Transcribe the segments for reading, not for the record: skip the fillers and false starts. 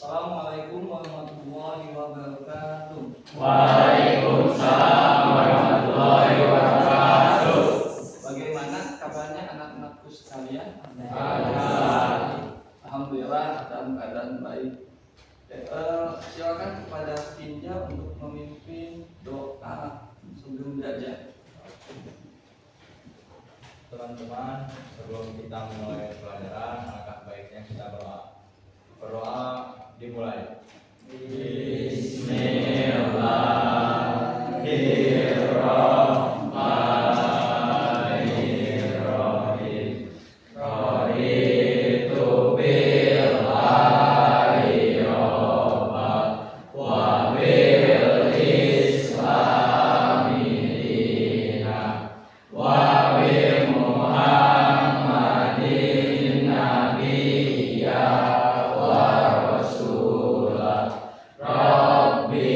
Assalamualaikum warahmatullahi wabarakatuh. Waalaikumsalam warahmatullahi wabarakatuh. Bagaimana kabarnya anak-anakku sekalian? Alhamdulillah. Dalam keadaan baik. Silakan kepada Finja untuk memimpin doa sebelum belajar. Teman-teman, sebelum kita mulai pelajaran, alangkah baiknya kita berdoa. Berdoa dimulai. Bismillahirrahmanirrahim. Raditu billahi robban wa bil islami dinan wa bi Muhammadin nabiyya wa rasulah. Rabbi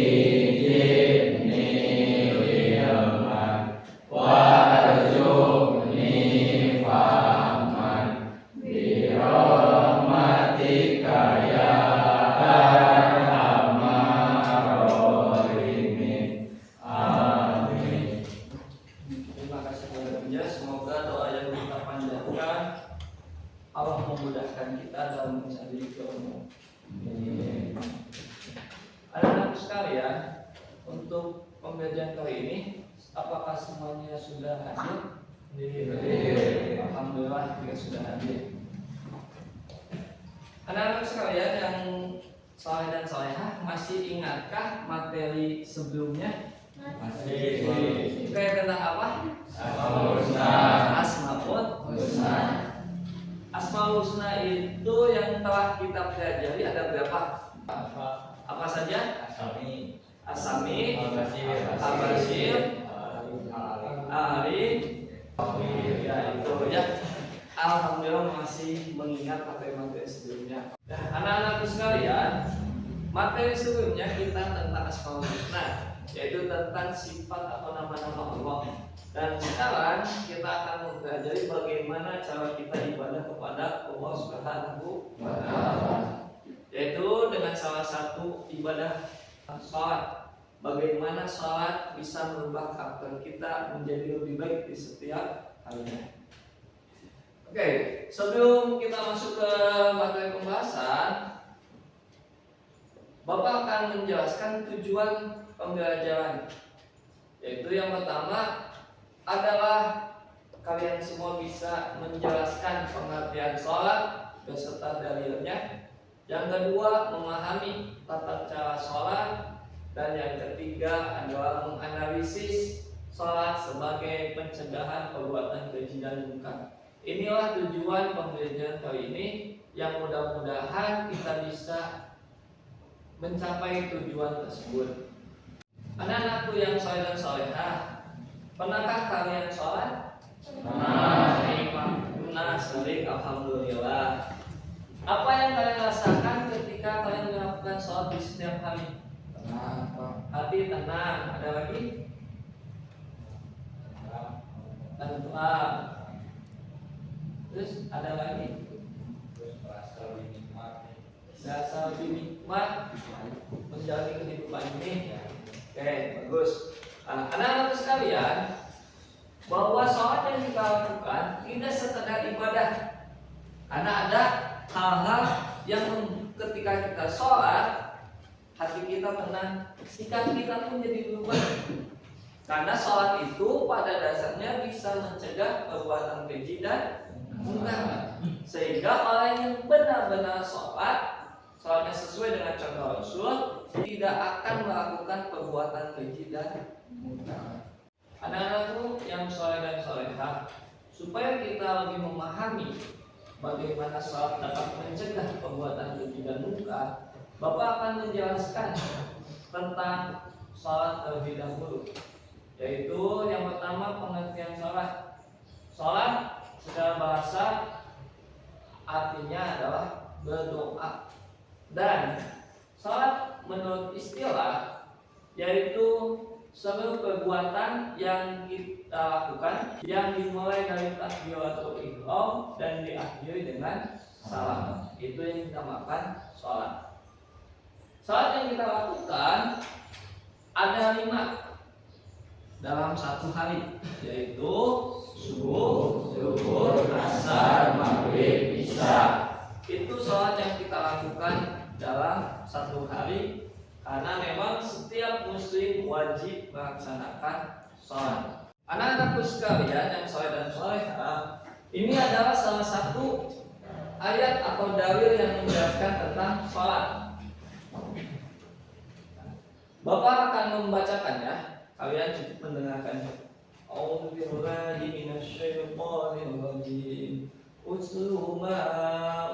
zidni ilman warzuqni fahman bi rahmatika ya arhamar rahimin. Amin. Terima kasih kepada Finja. Semoga doa yang kita panjatkan Allah memudahkan kita dalam mencari ilmu. Anak-anak sekalian, untuk pembelajaran kali ini, apakah semuanya sudah hadir? Alhamdulillah juga sudah hadir. Anak-anak sekalian yang saleh dan salehah, masih ingatkah materi sebelumnya? Masih. Kayak tentang apa? Asmaul Husna. Asmaul Husna. Asmaul Husna itu yang telah kita pelajari ada berapa? Apa saja? Asami. Asami, Al-Basir. Al-Basir, Al-Ali. Ya itu ya. Alhamdulillah masih mengingat materi-materi sebelumnya. Nah, anak-anakku sekalian, materi sebelumnya kita tentang Asmaul Husna, yaitu tentang sifat atau nama-nama Allah. Dan sekarang kita akan mempelajari bagaimana cara kita ibadah kepada Allah Subhanahu wa Ta'ala, yaitu dengan salah satu ibadah sholat. Bagaimana sholat bisa merubah karakter kita menjadi lebih baik di setiap harinya. Oke, sebelum kita masuk ke materi pembahasan, Bapak akan menjelaskan tujuan pembelajaran, yaitu yang pertama adalah kalian semua bisa menjelaskan pengertian sholat beserta dalilnya. Yang kedua, memahami tata cara sholat. Dan yang ketiga adalah menganalisis sholat sebagai pencegahan perbuatan keji dan munkar. Inilah tujuan pembelajaran kali ini, yang mudah-mudahan kita bisa mencapai tujuan tersebut. Anak-anakku yang saleh dan salehah, pernahkah kalian sholat? Pernah, sering, alhamdulillah. Apa yang kalian rasakan ketika kalian melakukan sholat di setiap hari? Hati tenang. Ada lagi? Tenang. Terus ada lagi? Rasa lebih nikmat menjalani kehidupan ini. Oke, bagus. Anak-anak sekalian, bahwa sholat yang kita lakukan tidak sekedar ibadah, karena ada hal-hal yang ketika kita sholat hati kita tenang, sikap kita pun jadi berubah. Karena sholat itu pada dasarnya bisa mencegah perbuatan keji dan munkar. Sehingga orang yang benar-benar sholatnya sesuai dengan contoh Rasul, tidak akan melakukan perbuatan keji dan munkar. Anak-anakku yang saleh dan salehah, supaya kita lebih memahami bagaimana sholat dapat mencegah perbuatan keji dan munkar, Bapak akan menjelaskan tentang sholat terlebih dahulu, yaitu yang pertama pengertian sholat. Sholat secara bahasa artinya adalah berdoa, dan sholat menurut istilah yaitu seluruh perbuatan yang kita lakukan yang dimulai dari takbiratul ihram dan diakhiri dengan salam. Itu yang dinamakan sholat. Salat yang kita lakukan ada 5 dalam satu hari, yaitu subuh, zuhur, asar, maghrib, isya. Itu salat yang kita lakukan dalam satu hari, karena memang setiap muslim wajib melaksanakan salat. Anak-anakku sekalian yang saleh dan salehah, ini adalah salah satu ayat atau dalil yang menjelaskan tentang salat. Bapak akan membacakannya, kalian cukup mendengarkannya. A'udzubillahi minasyaitonir rajim. Utlu ma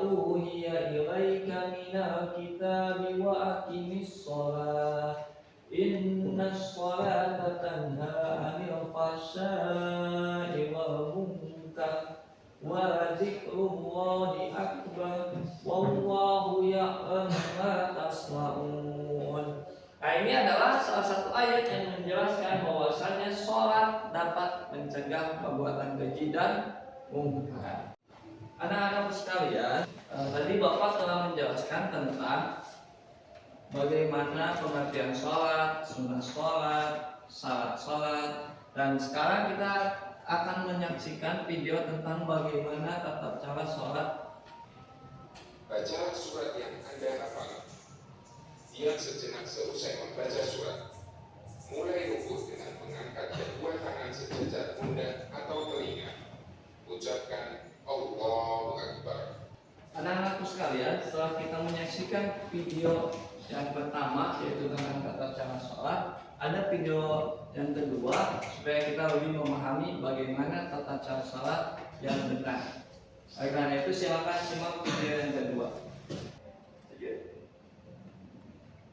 uhiya ilaika minal kitabi wa aqimis shalah. Innas sholata tanha 'anil fahsya'i wal munkar wa dzikrullahi akbar wallahu ya'lamu ma tasna'un. Nah, ini adalah salah satu ayat yang menjelaskan bahwasanya sholat dapat mencegah perbuatan keji dan mungkar. Anak-anak sekalian, tadi Bapak telah menjelaskan tentang bagaimana pengertian sholat, sunnah sholat, syarat sholat, dan sekarang kita akan menyaksikan video tentang bagaimana tata cara sholat. Baca surat yang Anda hafal. Diam sejenak seusai membaca surat. Mulai rukuk dengan mengangkat kedua tangan sejajar pundak atau telinga. Ucapkan Allahu Akbar. Anak-anakku sekalian, setelah kita menyaksikan video yang pertama, yaitu tentang tata cara sholat, ada video yang kedua supaya kita lebih memahami bagaimana tata cara sholat yang benar. Oleh karena itu silakan simak video yang kedua.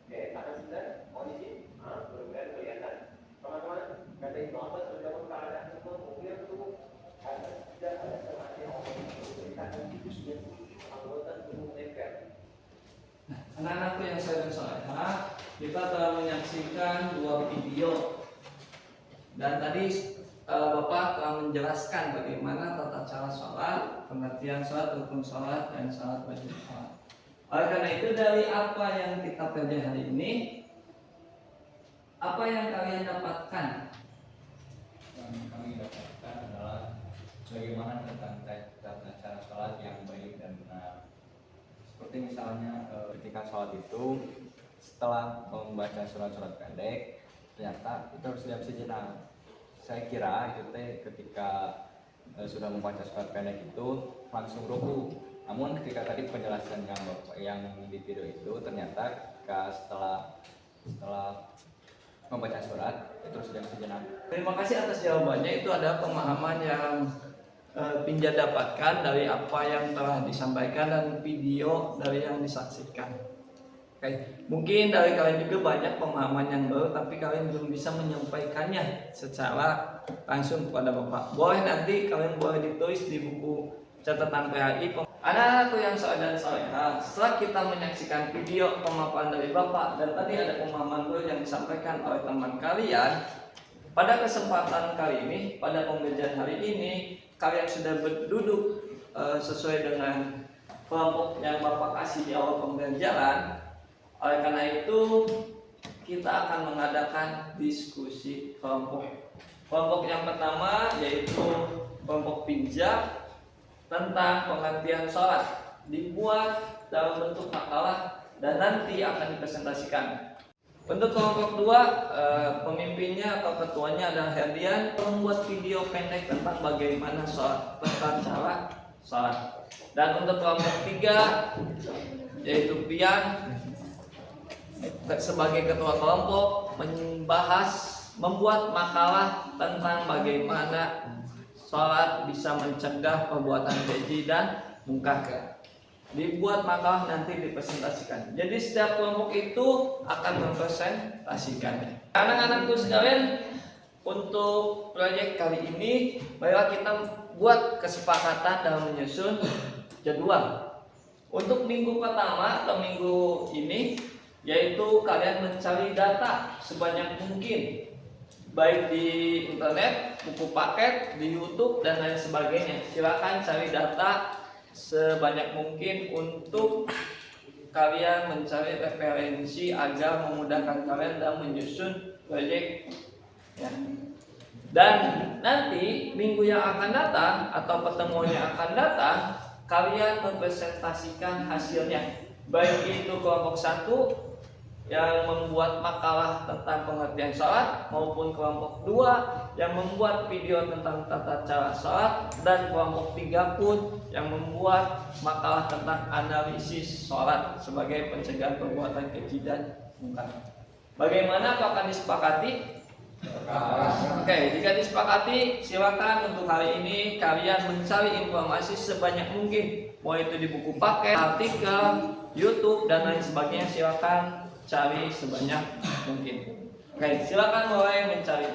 Oke, tangan sudah, mohon izin. Mudah-mudahan kelihatan. Teman-teman, kata Ibnu Abbas dalam keadaan semua mobil itu karena tidak ada kematian orang yang memberikan dan anggota tubuh mereka. Anak-anakku yang saya dan salehah, kita telah menyaksikan 2 video dan tadi Bapak telah menjelaskan bagaimana tata cara sholat, pengertian sholat, rukun sholat, dan sholat wajib sholat. Oleh karena itu dari apa yang kita pelajari hari ini, apa yang kalian dapatkan? Yang kami dapatkan adalah bagaimana tentang tata cara sholat yang baik dan benar. Seperti misalnya ketika sholat itu, setelah membaca surat-surat pendek, ternyata itu harus diam sejenak. Saya kira itu ketika sudah membaca surat pendek itu langsung ruku. Namun ketika tadi penjelasan yang di video itu ternyata ketika setelah membaca surat itu sudah sejenak. Terima kasih atas jawabannya. Itu adalah pemahaman yang Pinja dapatkan dari apa yang telah disampaikan dan video dari yang disaksikan. Oke, mungkin dari kalian juga banyak pemahaman yang baru, tapi kalian belum bisa menyampaikannya secara langsung kepada Bapak. Boleh nanti kalian boleh ditulis di buku catatan PHI. Anak-anakku yang saleh dan salehah, setelah kita menyaksikan video pemaparan dari Bapak dan tadi ada pemahaman baru yang disampaikan oleh teman kalian, pada kesempatan kali ini, pada pembelajaran hari ini, kalian sudah berduduk sesuai dengan kelompok yang Bapak kasih di awal pembelajaran. Oleh karena itu, kita akan mengadakan diskusi kelompok. Kelompok yang pertama yaitu kelompok Pinja tentang pengertian sholat, dibuat dalam bentuk makalah dan nanti akan dipresentasikan. Untuk kelompok 2, pemimpinnya atau ketuanya adalah Herdian, membuat video pendek tentang bagaimana sholat, tentang cara sholat. Dan untuk kelompok 3 yaitu Pian sebagai ketua kelompok membuat makalah tentang bagaimana sholat bisa mencegah perbuatan keji dan mungkar. Dibuat makalah nanti dipresentasikan. Jadi setiap kelompok itu akan mempresentasikannya. Anak-anakku sekalian, untuk proyek kali ini, baiklah kita buat kesepakatan dalam menyusun jadwal. Untuk minggu pertama atau minggu ini, yaitu kalian mencari data sebanyak mungkin, baik di internet, buku paket, di YouTube dan lain sebagainya. Silakan cari data sebanyak mungkin untuk kalian mencari referensi agar memudahkan kalian dalam menyusun proyek ya. Dan nanti minggu yang akan datang atau pertemuan yang akan datang, kalian mempresentasikan hasilnya, baik itu kelompok 1 yang membuat makalah tentang pengertian sholat, maupun kelompok 2 yang membuat video tentang tata cara sholat, dan kelompok 3 pun yang membuat makalah tentang analisis sholat sebagai pencegahan perbuatan keji dan munkar. Bagaimana, apakah disepakati? Oke, jika disepakati, silakan untuk hari ini kalian mencari informasi sebanyak mungkin, mau itu di buku paket, artikel, YouTube dan lain sebagainya. Silakan cari sebanyak mungkin. Oke, silakan mulai mencari.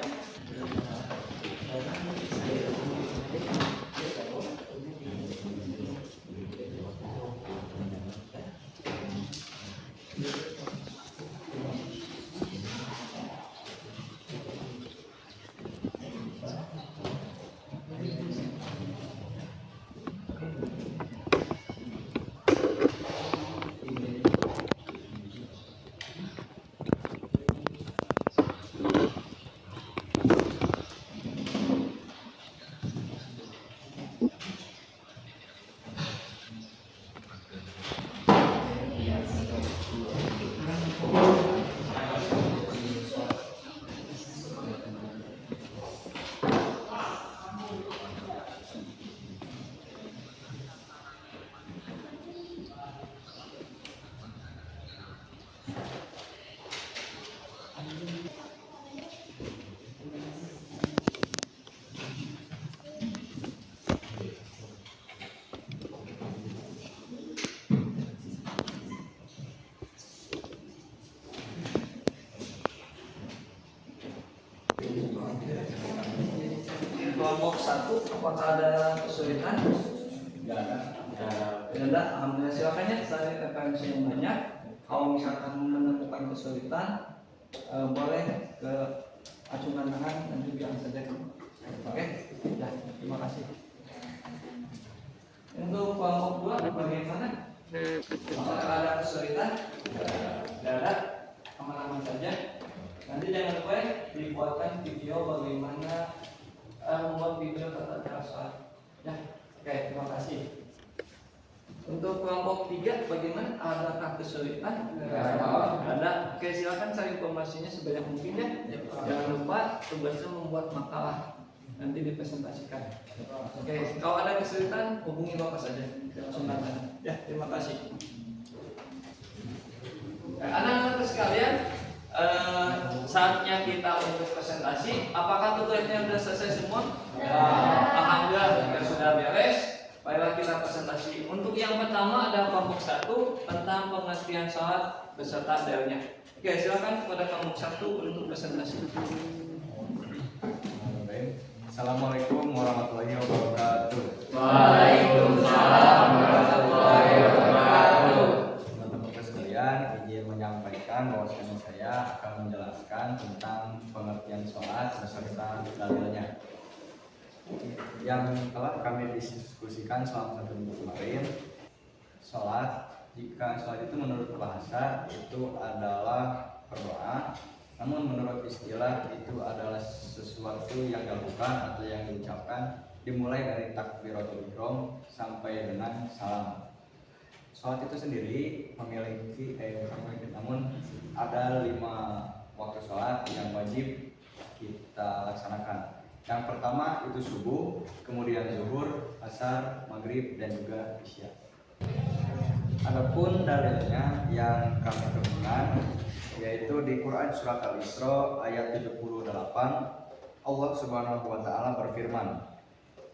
Kelompok 1, apakah ada kesulitan? Tidak ada. Tidak ada. Alhamdulillah, silakan ya, cari referensi yang banyak. Kalau misalkan menemukan kesulitan, boleh ke acungan tangan dan bilang saja. Oke? Ya, terima kasih. Untuk kelompok 2 bagaimana? Apakah ada kesulitan? Tidak ada. Aman-aman saja. Nanti jangan lupa dibuatkan video bagaimana membuat video tata cara sholat. Ya, oke, terima kasih. Untuk kelompok 3 bagaimana? Adakah kesulitan? Ada. Oke, silakan cari informasinya sebanyak mungkin ya. Jangan lupa tugasnya membuat makalah, nanti dipresentasikan. Oke, kalau ada kesulitan hubungi Bapak saja. Langsung tanya. Ya, terima kasih. Anak-anak sekalian, saatnya kita untuk presentasi. Apakah tugasnya sudah selesai semua? Ya. Alhamdulillah sudah beres. Baiklah, kita presentasi. Untuk yang pertama ada kelompok 1 tentang pengertian sholat beserta dalilnya. Oke, silakan kepada kelompok 1 untuk presentasi. Assalamualaikum warahmatullahi wabarakatuh. Waalaikumsalam warahmatullahi wabarakatuh. Teman-teman sekalian, izin menyampaikan bahwasanya saya akan menjelaskan tentang pengertian sholat beserta dalilnya yang telah kami diskusikan selama 1 minggu kemarin. Jika sholat itu menurut bahasa itu adalah berdoa, namun menurut istilah itu adalah sesuatu yang dilakukan atau yang diucapkan dimulai dari takbiratul ihram sampai dengan salam. Sholat itu sendiri memiliki namun ada 5 waktu sholat yang wajib kita laksanakan. Yang pertama itu subuh, kemudian zuhur, asar, maghrib, dan juga isya. Adapun dalilnya yang kami temukan yaitu di Quran surat Al-Isra ayat 78, Allah Subhanahu wa taala berfirman,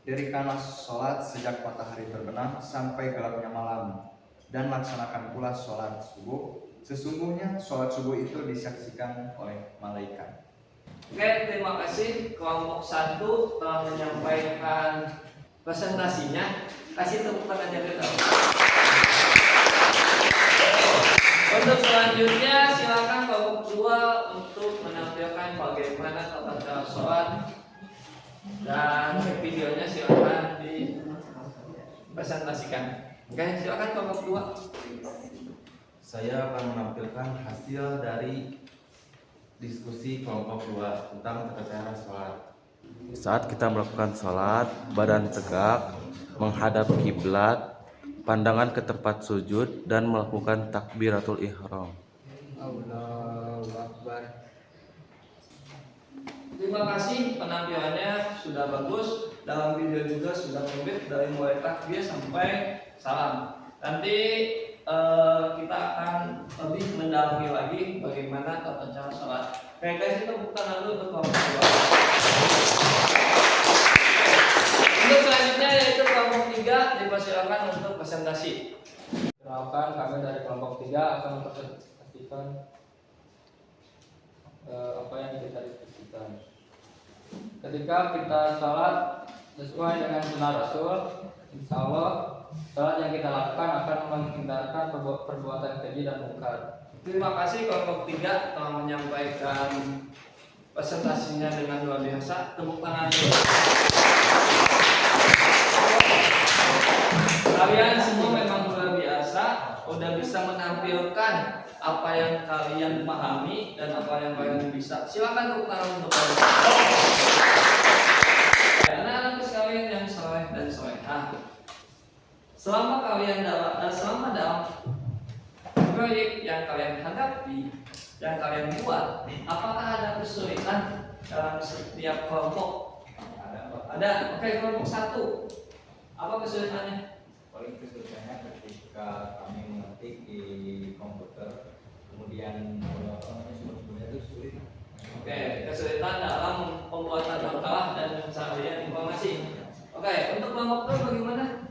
"Dirikanlah sholat sejak matahari terbenam sampai gelapnya malam, dan laksanakan pula sholat subuh. Sesungguhnya sholat subuh itu disaksikan oleh malaikat." Oke, terima kasih. Kelompok 1 telah menyampaikan presentasinya. Kasih tepuk tangan yang kedua. Untuk selanjutnya silakan kelompok 2 untuk menampilkan bagaimana tata cara sholat, dan videonya silakan dipresentasikan. Oke, silakan kelompok 2. saya akan menampilkan hasil dari diskusi kelompok 2 tentang tata cara sholat. Saat kita melakukan sholat, badan tegak, menghadap kiblat, pandangan ke tempat sujud, dan melakukan takbiratul ihram. Allahu Akbar. Terima kasih, penampilannya sudah bagus. Dalam video juga sudah komplit dari mulai takbir sampai salam. Nanti kita akan lebih mendalami lagi bagaimana tata cara sholat. Oke guys, itu bukan dulu untuk kelompok 2. Untuk selanjutnya yaitu kelompok 3, dipersilakan untuk presentasi. Perkenalkan, kami dari kelompok 3 akan mempresentasikan apa yang kita diskusikan. Ketika kita sholat sesuai dengan sunnah Rasul, insya Allah sholat yang kita lakukan akan menghindarkan perbuatan keji dan mungkar. Terima kasih kelompok 3 telah menyampaikan presentasinya dengan luar biasa. Tepuk tangan dulu. Kalian semua memang luar biasa, udah bisa menampilkan apa yang kalian pahami dan apa yang kalian bisa. Silakan tepuk tangan untuk kalian. Anak-anak sekalian yang soleh dan solehah, selama dalam proyek yang kalian hadapi, yang kalian buat, apakah ada kesulitan dalam setiap kelompok? Ada. Oke, kelompok 1. Apa kesulitannya? Paling kesulitannya ketika kami mengetik di komputer, kemudian sumber-sumbernya itu sulit. Oke, kesulitan dalam pembuatan makalah dan pencarian informasi. Oke, untuk kelompok 2 bagaimana?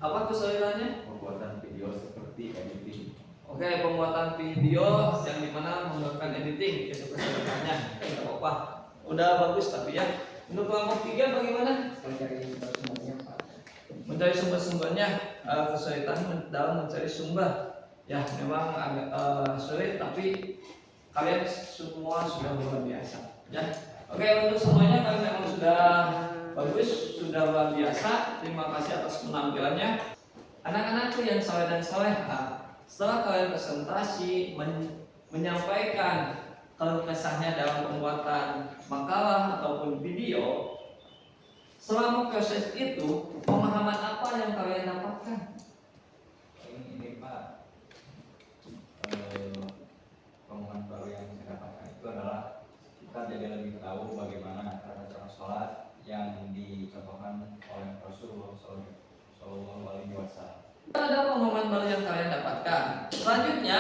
Apa kesulitannya? Pembuatan video seperti editing. Oke, pembuatan video yang dimana menggunakan editing itu kesulitannya. Tidak apa-apa, udah bagus tapi ya. Untuk kelompok 3 bagaimana? Mencari sumber-sumbernya, kesulitan dalam mencari sumber. Ya, memang agak sulit tapi kalian semua sudah luar biasa. Ya, oke, untuk semuanya kalian memang sudah bagus, sudah luar biasa. Terima kasih atas penampilannya. Anak-anakku yang soleh dan solehah, setelah kalian presentasi menyampaikan keluh kesahnya dalam pembuatan makalah ataupun video, selama proses itu pemahaman apa yang kalian dapatkan? Ini Pak, pemahaman baru yang saya dapatkan itu adalah kita jadi lebih tahu bagaimana tata cara sholat yang dicontohkan oleh Rasulullah SAW. Ada pemahaman baru yang kalian dapatkan. Selanjutnya,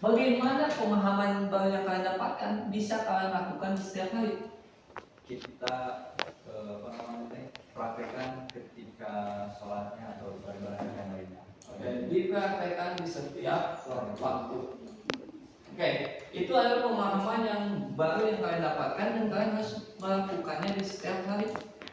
bagaimana pemahaman baru yang kalian dapatkan bisa kalian lakukan setiap hari? Kita praktekkan ketika sholatnya atau ibadah yang lainnya. Dan dipraktekkan di setiap waktu. Oke, itu adalah pemahaman yang baru yang kalian dapatkan dan kalian harus melakukannya di setiap hari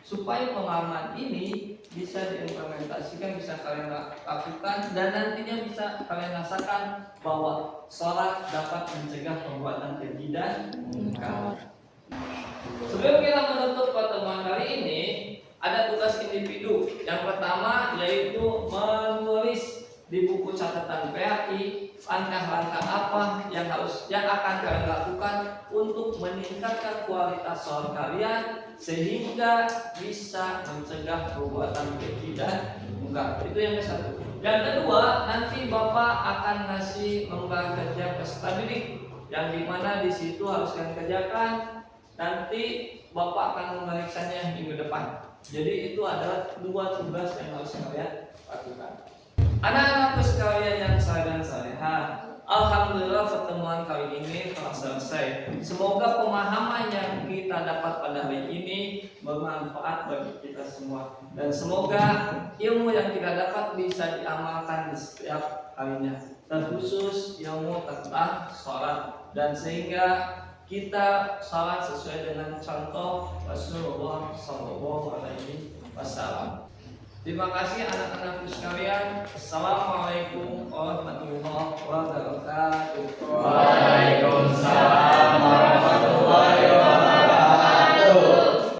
supaya pemahaman ini bisa diimplementasikan, bisa kalian lakukan dan nantinya bisa kalian rasakan bahwa sholat dapat mencegah perbuatan keji dan mungkar. Sebelum kita menutup pertemuan kali ini, ada tugas individu. Yang pertama yaitu menulis di buku catatan PAI langkah-langkah apa yang akan kalian lakukan untuk meningkatkan kualitas sholat kalian sehingga bisa mencegah perbuatan keji dan mungkar. Itu yang ke-1. Yang kedua, nanti Bapak akan ngasih lembar kerja peserta didik yang dimana di situ harus kalian kerjakan. Nanti Bapak akan memeriksanya minggu depan. Jadi itu adalah 2 tugas yang harus kalian lakukan. Anak-anakku sekalian yang soleh dan salehah, alhamdulillah pertemuan kali ini telah selesai. Semoga pemahaman yang kita dapat pada hari ini bermanfaat bagi kita semua dan semoga ilmu yang kita dapat bisa diamalkan di setiap harinya, terkhusus ilmu tentang sholat, dan sehingga kita sholat sesuai dengan contoh Rasulullah SAW. Terima kasih anak-anakku sekalian. Assalamualaikum warahmatullahi wabarakatuh. Waalaikumsalam warahmatullahi wabarakatuh.